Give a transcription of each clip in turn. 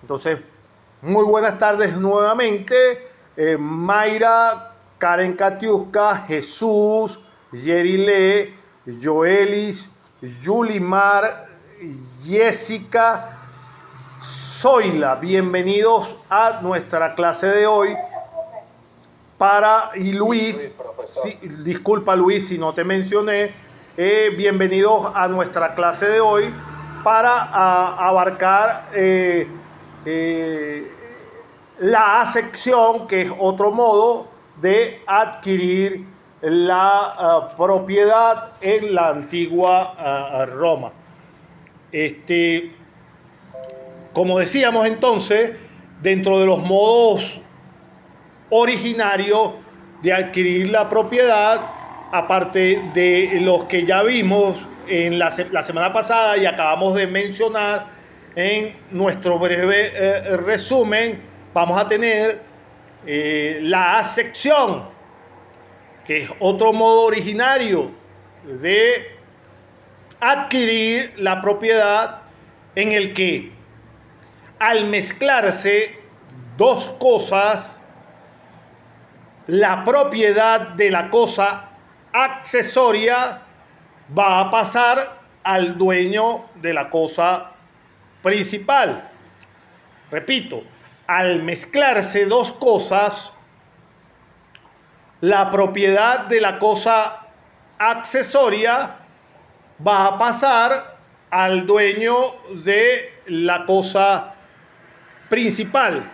Entonces, muy buenas tardes nuevamente. Mayra, Karen Katiuska, Jesús, Yerile, Joelis, Yulimar, Jessica, Zoila. Bienvenidos a nuestra clase de hoy. Y Luis, disculpa Luis si no te mencioné, bienvenidos a nuestra clase de hoy para abarcar la acepción, que es otro modo de adquirir la propiedad en la antigua Roma. Como decíamos entonces, dentro de los modos originario de adquirir la propiedad, aparte de los que ya vimos en la semana pasada y acabamos de mencionar en nuestro breve resumen, vamos a tener la acepción, que es otro modo originario de adquirir la propiedad, en el que al mezclarse dos cosas, la propiedad de la cosa accesoria va a pasar al dueño de la cosa principal. Repito, al mezclarse dos cosas, la propiedad de la cosa accesoria va a pasar al dueño de la cosa principal.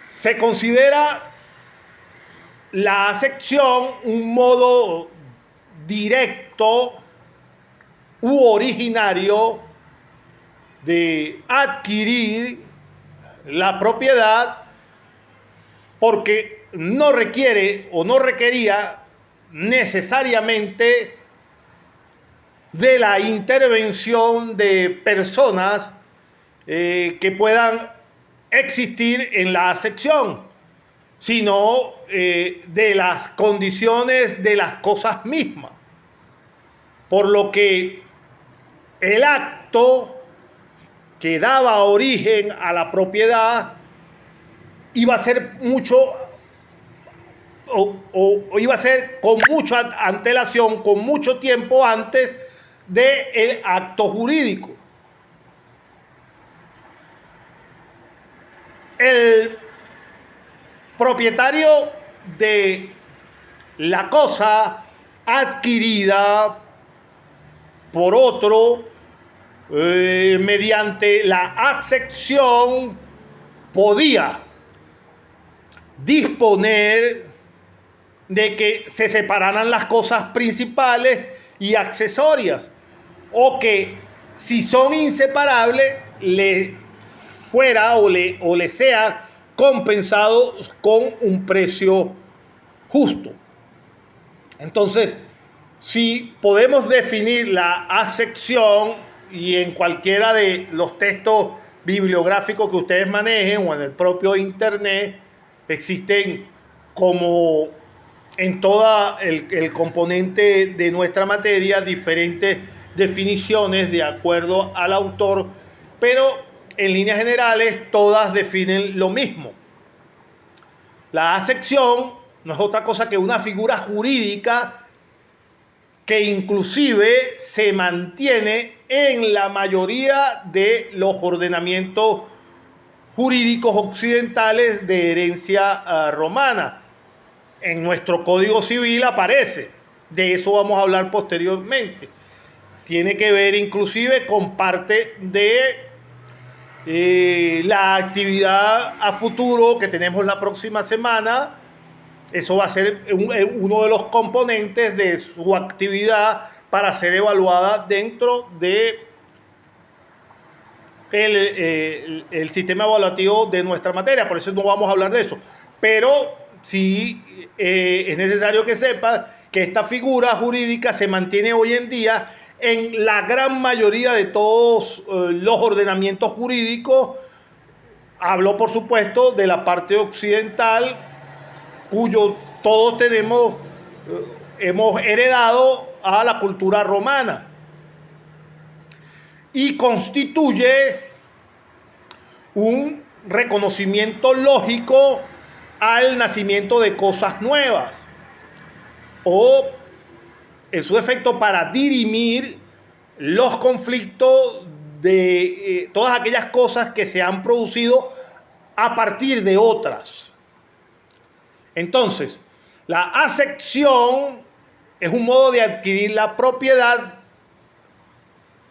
Se considera la acepción un modo directo u originario de adquirir la propiedad, porque no requiere o no requería necesariamente de la intervención de personas que puedan existir en la acepción, sino de las condiciones de las cosas mismas. Por lo que el acto que daba origen a la propiedad iba a ser iba a ser con mucha antelación, con mucho tiempo antes del acto jurídico. El propietario de la cosa adquirida por otro mediante la acepción podía disponer de que se separaran las cosas principales y accesorias, o que si son inseparables le fuera o le sea compensado con un precio justo. Entonces, si podemos definir la acepción, y en cualquiera de los textos bibliográficos que ustedes manejen o en el propio internet, existen, como en todo el componente de nuestra materia, diferentes definiciones de acuerdo al autor, pero en líneas generales todas definen lo mismo. La acepción no es otra cosa que una figura jurídica que inclusive se mantiene en la mayoría de los ordenamientos jurídicos occidentales de herencia romana. En nuestro Código Civil aparece, de eso vamos a hablar posteriormente. Tiene que ver inclusive con parte de la actividad a futuro que tenemos la próxima semana. Eso va a ser uno de los componentes de su actividad para ser evaluada dentro de el sistema evaluativo de nuestra materia. Por eso no vamos a hablar de eso. Pero sí es necesario que sepan que esta figura jurídica se mantiene hoy en día en la gran mayoría de todos los ordenamientos jurídicos. Hablo, por supuesto, de la parte occidental, cuyo todos hemos heredado a la cultura romana. y constituye un reconocimiento lógico al nacimiento de cosas nuevas, o en su efecto para dirimir los conflictos de todas aquellas cosas que se han producido a partir de otras. Entonces, la acepción es un modo de adquirir la propiedad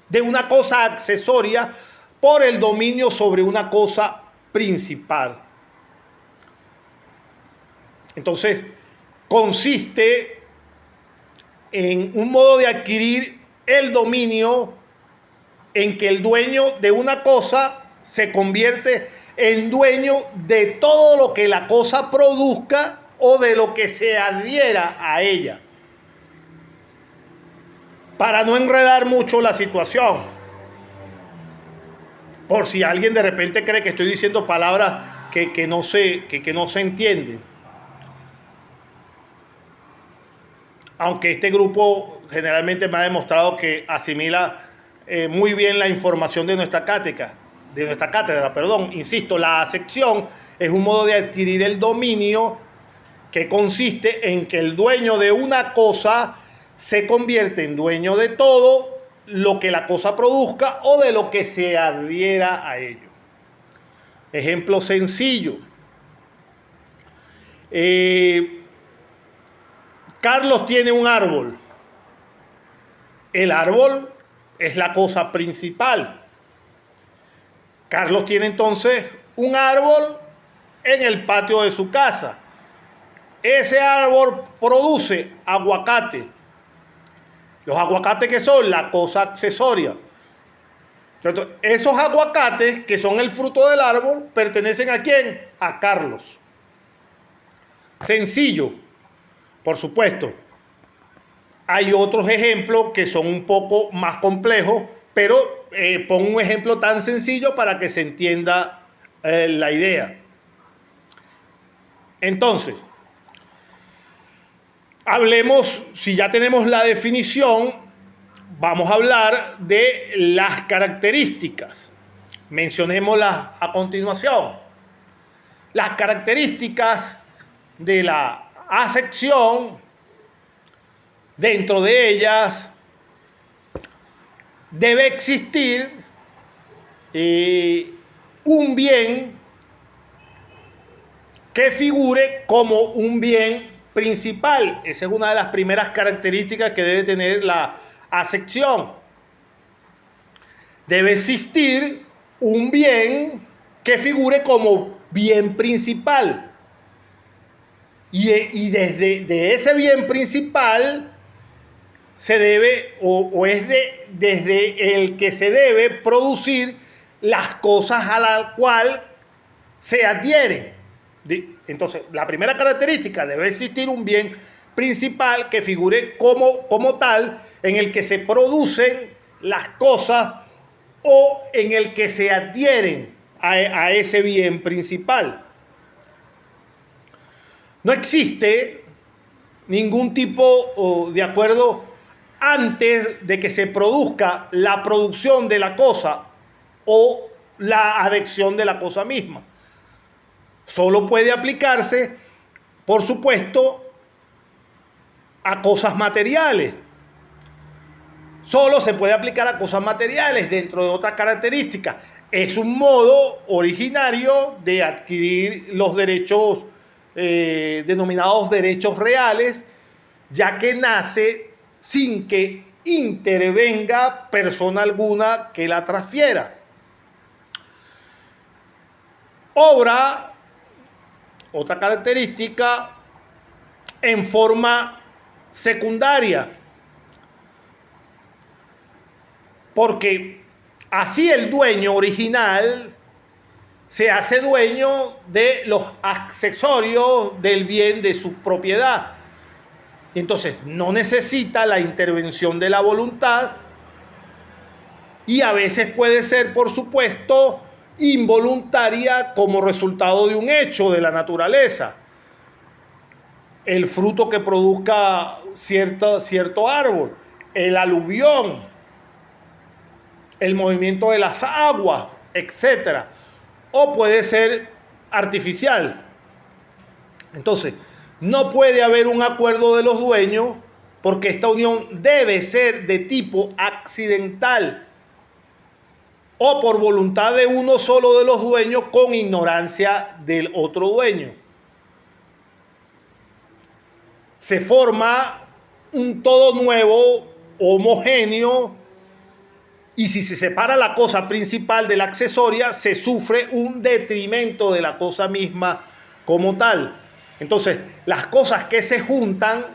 de una cosa accesoria por el dominio sobre una cosa principal. Entonces, consiste en un modo de adquirir el dominio en que el dueño de una cosa se convierte en dueño de todo lo que la cosa produzca o de lo que se adhiera a ella. Para no enredar mucho la situación, por si alguien de repente cree que estoy diciendo palabras que no se entienden. Aunque este grupo generalmente me ha demostrado que asimila muy bien la información de nuestra cátedra, insisto, la acepción es un modo de adquirir el dominio que consiste en que el dueño de una cosa se convierte en dueño de todo lo que la cosa produzca o de lo que se adhiera a ello. Ejemplo sencillo. Carlos tiene un árbol. El árbol es la cosa principal. Carlos tiene entonces un árbol en el patio de su casa. Ese árbol produce aguacate. Los aguacates, que son la cosa accesoria. Entonces, esos aguacates, que son el fruto del árbol, pertenecen ¿a quién? A Carlos. Sencillo, por supuesto. Hay otros ejemplos que son un poco más complejos, pero pongo un ejemplo tan sencillo para que se entienda la idea. Entonces, hablemos, si ya tenemos la definición, vamos a hablar de las características. Mencionémoslas a continuación. Las características de la acepción, dentro de ellas debe existir un bien que figure como un bien principal. Esa es una de las primeras características que debe tener la acepción. Debe existir un bien que figure como bien principal. Y desde ese bien principal se debe, desde el que se debe producir las cosas a la cual se adhieren. Entonces, la primera característica, debe existir un bien principal que figure como tal, en el que se producen las cosas o en el que se adhieren a ese bien principal. No existe ningún tipo de acuerdo antes de que se produzca la producción de la cosa o la adhesión de la cosa misma. Solo puede aplicarse, por supuesto, a cosas materiales. Solo se puede aplicar a cosas materiales dentro de otras características. Es un modo originario de adquirir los derechos denominados derechos reales, ya que nace sin que intervenga persona alguna que la transfiera. Obra, otra característica, en forma secundaria, porque así el dueño original se hace dueño de los accesorios del bien de su propiedad. Entonces no necesita la intervención de la voluntad y a veces puede ser, por supuesto, involuntaria como resultado de un hecho de la naturaleza. El fruto que produzca cierto árbol, el aluvión, el movimiento de las aguas, etcétera, o puede ser artificial. Entonces, no puede haber un acuerdo de los dueños porque esta unión debe ser de tipo accidental o por voluntad de uno solo de los dueños con ignorancia del otro dueño. Se forma un todo nuevo, homogéneo, y si se separa la cosa principal de la accesoria, se sufre un detrimento de la cosa misma como tal. Entonces, las cosas que se juntan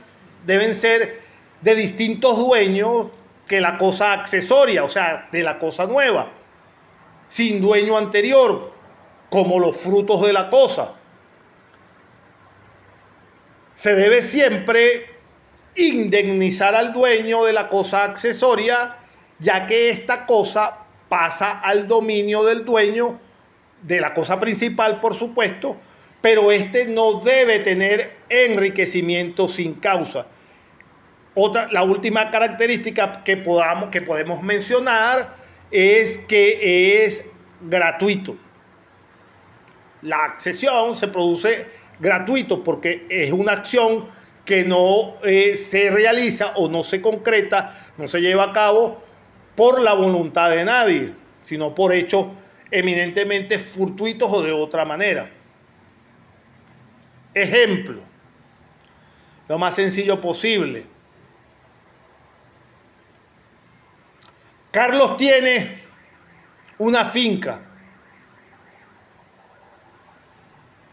deben ser de distintos dueños que la cosa accesoria, o sea, de la cosa nueva, sin dueño anterior, como los frutos de la cosa. Se debe siempre indemnizar al dueño de la cosa accesoria, ya que esta cosa pasa al dominio del dueño de la cosa principal, por supuesto, pero este no debe tener enriquecimiento sin causa. La última característica que podemos mencionar es que es gratuito. La accesión se produce gratuito porque es una acción que no se realiza o no se concreta, no se lleva a cabo por la voluntad de nadie, sino por hechos eminentemente fortuitos o de otra manera. Ejemplo, lo más sencillo posible. Carlos tiene una finca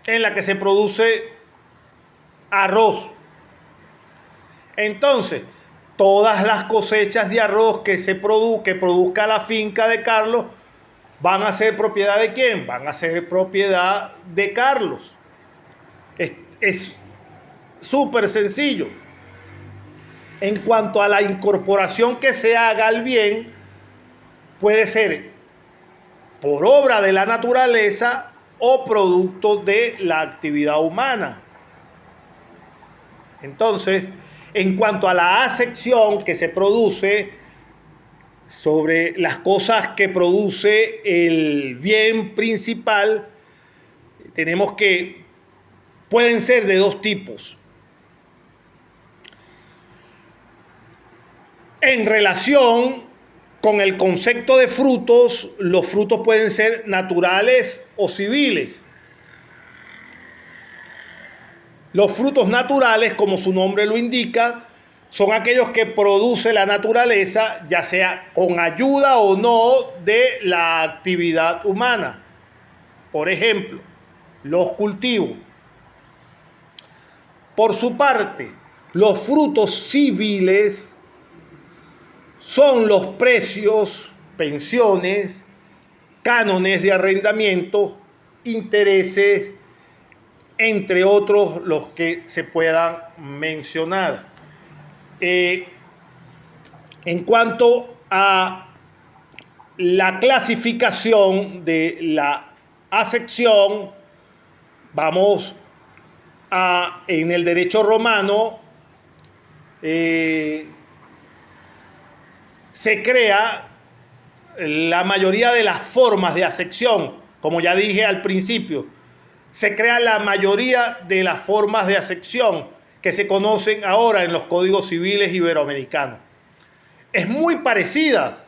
en la que se produce arroz. Entonces, todas las cosechas de arroz que produzca la finca de Carlos van a ser propiedad de ¿quién? Van a ser propiedad de Carlos. Es súper sencillo. En cuanto a la incorporación que se haga al bien, puede ser por obra de la naturaleza o producto de la actividad humana. Entonces, en cuanto a la acepción que se produce sobre las cosas que produce el bien principal, tenemos que pueden ser de dos tipos. En relación con el concepto de frutos, los frutos pueden ser naturales o civiles. Los frutos naturales, como su nombre lo indica, son aquellos que produce la naturaleza, ya sea con ayuda o no de la actividad humana. Por ejemplo, los cultivos. Por su parte, los frutos civiles son los precios, pensiones, cánones de arrendamiento, intereses, entre otros los que se puedan mencionar. En cuanto a la clasificación de la acepción, vamos en el derecho romano, se crea la mayoría de las formas de acepción, como ya dije al principio. Se crea la mayoría de las formas de acepción que se conocen ahora en los códigos civiles iberoamericanos. Es muy parecida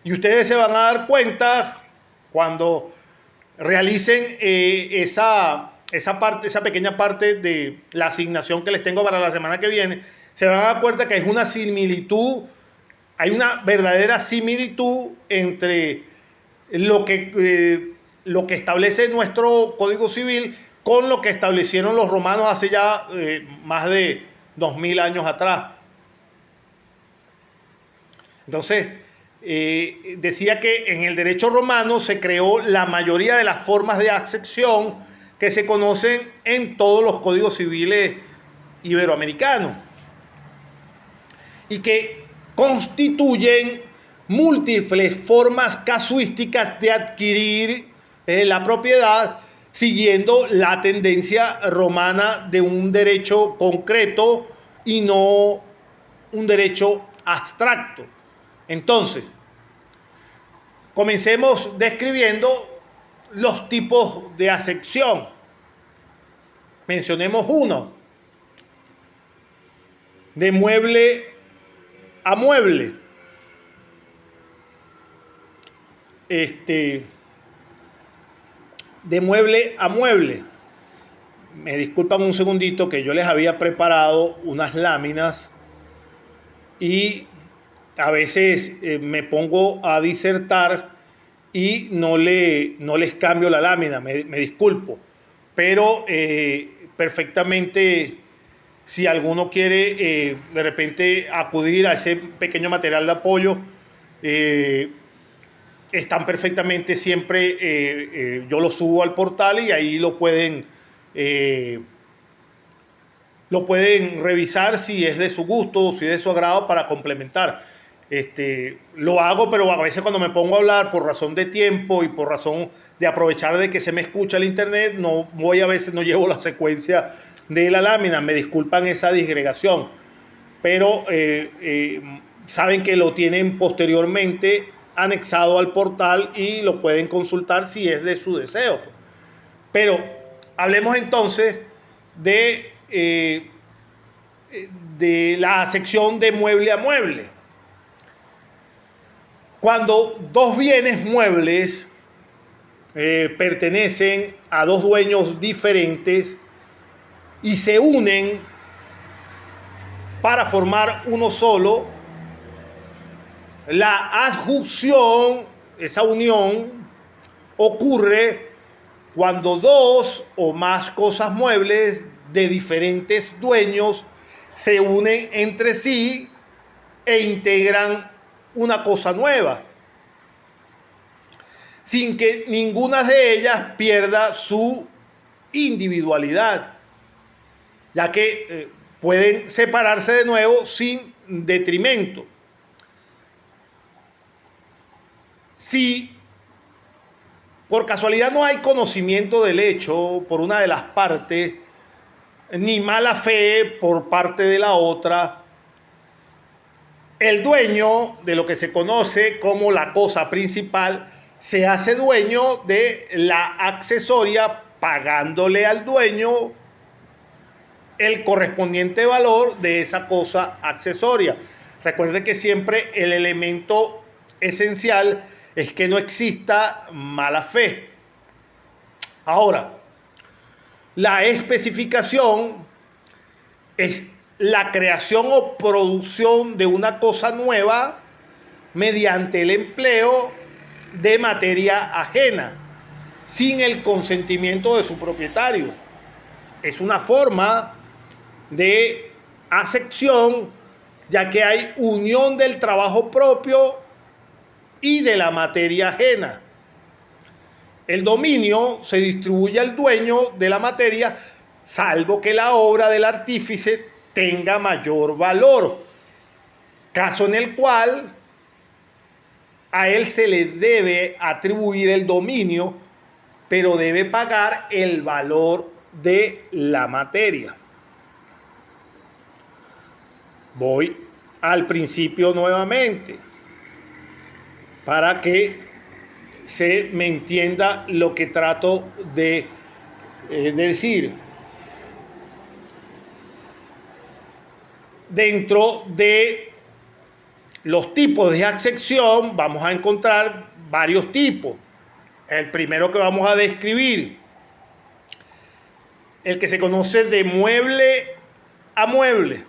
y ustedes se van a dar cuenta cuando realicen esa pequeña parte de la asignación que les tengo para la semana que viene. Se van a dar cuenta que es una similitud, hay una verdadera similitud entre lo que establece nuestro Código Civil con lo que establecieron los romanos hace ya más de 2000 años atrás. Entonces, decía que en el derecho romano se creó la mayoría de las formas de acepción que se conocen en todos los códigos civiles iberoamericanos y que constituyen múltiples formas casuísticas de adquirir la propiedad siguiendo la tendencia romana de un derecho concreto y no un derecho abstracto. Entonces, Comencemos describiendo los tipos de acepción. Mencionemos uno: de mueble a mueble. De mueble a mueble. Me disculpan un segundito que yo les había preparado unas láminas y a veces me pongo a disertar y no les cambio la lámina, me disculpo. Pero perfectamente, si alguno quiere de repente acudir a ese pequeño material de apoyo, están perfectamente siempre, yo lo subo al portal y ahí lo pueden revisar si es de su gusto, si es de su agrado, para complementar. Lo hago, pero a veces cuando me pongo a hablar por razón de tiempo y por razón de aprovechar de que se me escucha el internet, a veces no llevo la secuencia de la lámina. Me disculpan esa disgregación, pero saben que lo tienen posteriormente anexado al portal y lo pueden consultar si es de su deseo. Pero hablemos entonces de la sección de mueble a mueble. Cuando dos bienes muebles pertenecen a dos dueños diferentes y se unen para formar uno solo, la adjunción, esa unión, ocurre cuando dos o más cosas muebles de diferentes dueños se unen entre sí e integran una cosa nueva, sin que ninguna de ellas pierda su individualidad, ya que pueden separarse de nuevo sin detrimento. Si por casualidad no hay conocimiento del hecho por una de las partes, ni mala fe por parte de la otra, el dueño de lo que se conoce como la cosa principal se hace dueño de la accesoria, pagándole al dueño el correspondiente valor de esa cosa accesoria. Recuerde que siempre el elemento esencial es que no exista mala fe. Ahora, la especificación es la creación o producción de una cosa nueva mediante el empleo de materia ajena, sin el consentimiento de su propietario. Es una forma de acepción, ya que hay unión del trabajo propio y de la materia ajena. El dominio se distribuye al dueño de la materia, salvo que la obra del artífice tenga mayor valor, caso en el cual a él se le debe atribuir el dominio, pero debe pagar el valor de la materia. Voy al principio nuevamente para que se me entienda lo que trato de decir. Dentro de los tipos de acepción vamos a encontrar varios tipos. El primero que vamos a describir, el que se conoce de mueble a mueble.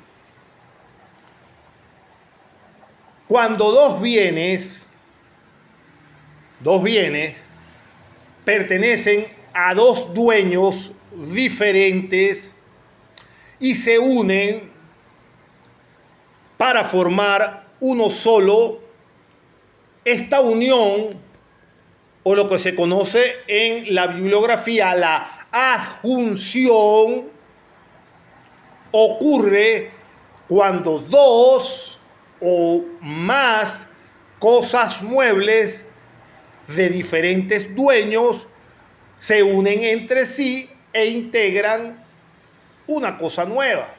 Cuando dos bienes pertenecen a dos dueños diferentes y se unen para formar uno solo, esta unión, o lo que se conoce en la bibliografía la adjunción, ocurre cuando dos o más cosas muebles de diferentes dueños se unen entre sí e integran una cosa nueva,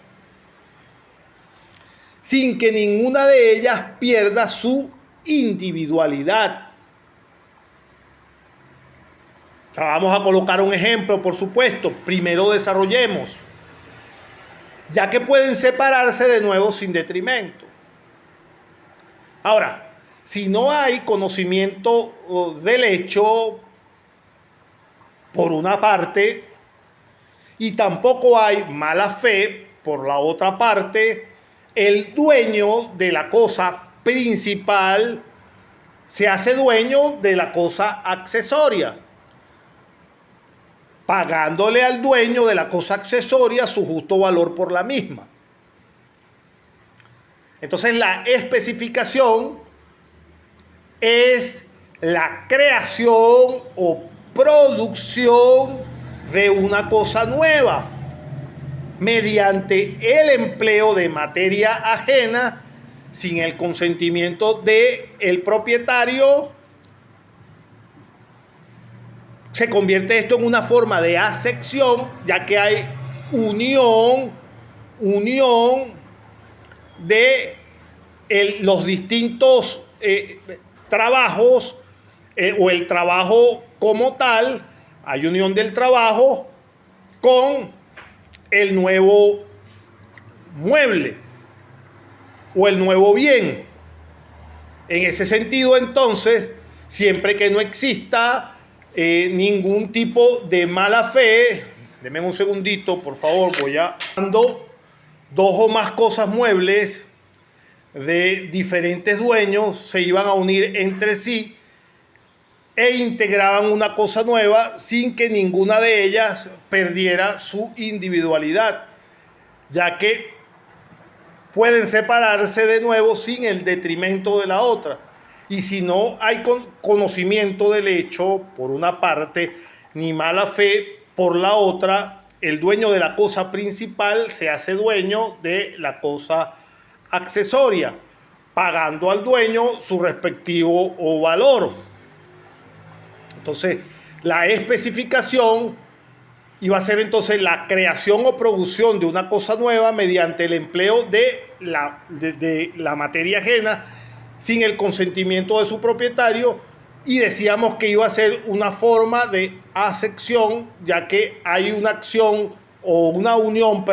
sin que ninguna de ellas pierda su individualidad. Vamos a colocar un ejemplo, por supuesto. Primero desarrollemos, ya que pueden separarse de nuevo sin detrimento. Ahora, si no hay conocimiento del hecho, por una parte, y tampoco hay mala fe, por la otra parte, el dueño de la cosa principal se hace dueño de la cosa accesoria, pagándole al dueño de la cosa accesoria su justo valor por la misma. Entonces la especificación es la creación o producción de una cosa nueva mediante el empleo de materia ajena sin el consentimiento del propietario. Se convierte esto en una forma de acepción, ya que hay unión de los distintos trabajos o el trabajo como tal. Hay unión del trabajo con el nuevo mueble o el nuevo bien. En ese sentido, entonces, siempre que no exista ningún tipo de mala fe, denme un segundito, por favor, voy a... Cuando dos o más cosas muebles de diferentes dueños se iban a unir entre sí e integraban una cosa nueva sin que ninguna de ellas perdiera su individualidad, ya que pueden separarse de nuevo sin el detrimento de la otra. Y si no hay conocimiento del hecho, por una parte, ni mala fe, por la otra, el dueño de la cosa principal se hace dueño de la cosa accesoria, pagando al dueño su respectivo valor. Entonces, la especificación iba a ser entonces la creación o producción de una cosa nueva mediante el empleo de la materia ajena sin el consentimiento de su propietario, y decíamos que iba a ser una forma de acepción, ya que hay una acción o una unión,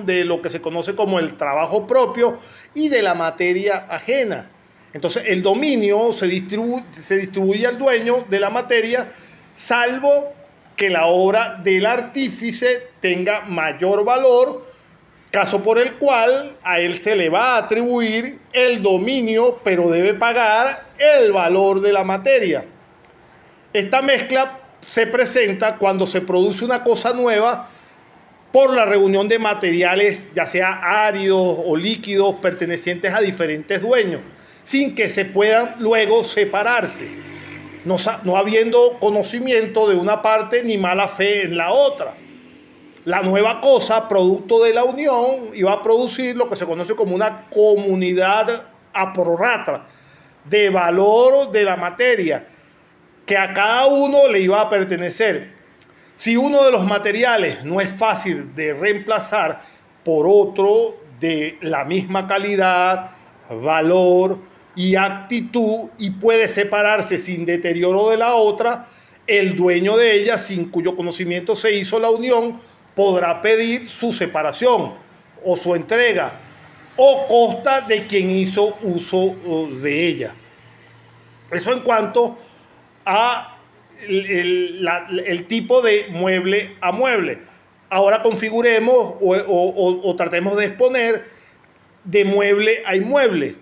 de lo que se conoce como el trabajo propio y de la materia ajena. Entonces el dominio se distribuye al dueño de la materia, salvo que la obra del artífice tenga mayor valor, caso por el cual a él se le va a atribuir el dominio, pero debe pagar el valor de la materia. Esta mezcla se presenta cuando se produce una cosa nueva por la reunión de materiales, ya sea áridos o líquidos, pertenecientes a diferentes dueños, sin que se puedan luego separarse, no habiendo conocimiento de una parte ni mala fe en la otra. La nueva cosa, producto de la unión, iba a producir lo que se conoce como una comunidad a prorrata de valor de la materia, que a cada uno le iba a pertenecer. Si uno de los materiales no es fácil de reemplazar por otro de la misma calidad, valor y actitud, y puede separarse sin deterioro de la otra, el dueño de ella, sin cuyo conocimiento se hizo la unión, podrá pedir su separación o su entrega, o costa de quien hizo uso de ella. Eso en cuanto a el tipo de mueble a mueble. Ahora configuremos o tratemos de exponer de mueble a inmueble.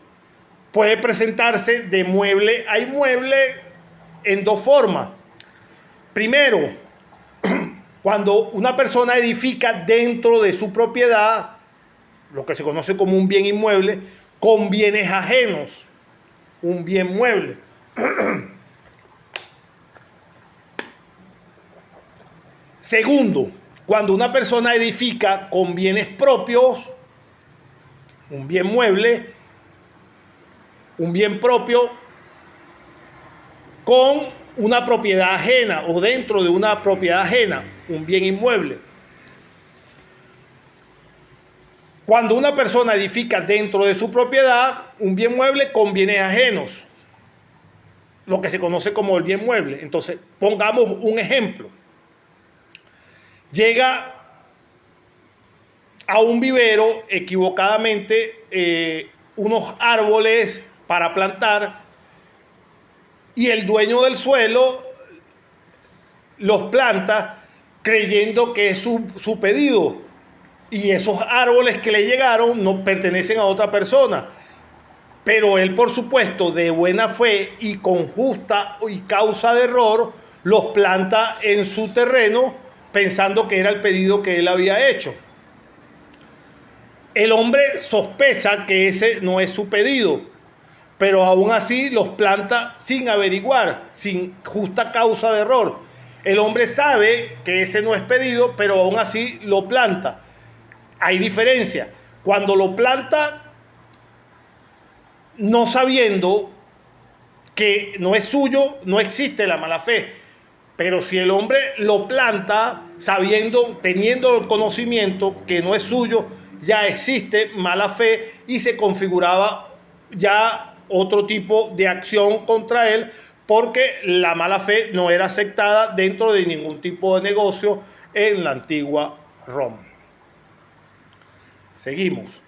Puede presentarse de mueble a inmueble en dos formas. Primero, cuando una persona edifica dentro de su propiedad, lo que se conoce como un bien inmueble, con bienes ajenos, un bien mueble. Segundo, cuando una persona edifica con bienes propios, un bien mueble, un bien propio, con una propiedad ajena o dentro de una propiedad ajena, un bien inmueble. Cuando una persona edifica dentro de su propiedad un bien mueble con bienes ajenos. lo que se conoce como el bien mueble. Entonces, pongamos un ejemplo. Llega a un vivero equivocadamente unos árboles para plantar y el dueño del suelo los planta creyendo que es su pedido, y esos árboles que le llegaron no pertenecen a otra persona, pero él, por supuesto, de buena fe y con justa y causa de error, los planta en su terreno pensando que era el pedido que él había hecho. El hombre sospecha que ese no es su pedido, pero aún así los planta sin averiguar, sin justa causa de error. El hombre sabe que ese no es pedido, pero aún así lo planta. Hay diferencia. Cuando lo planta no sabiendo que no es suyo, no existe la mala fe. Pero si el hombre lo planta sabiendo, teniendo el conocimiento que no es suyo, ya existe mala fe y se configuraba ya otro tipo de acción contra él, porque la mala fe no era aceptada dentro de ningún tipo de negocio en la antigua Roma. Seguimos.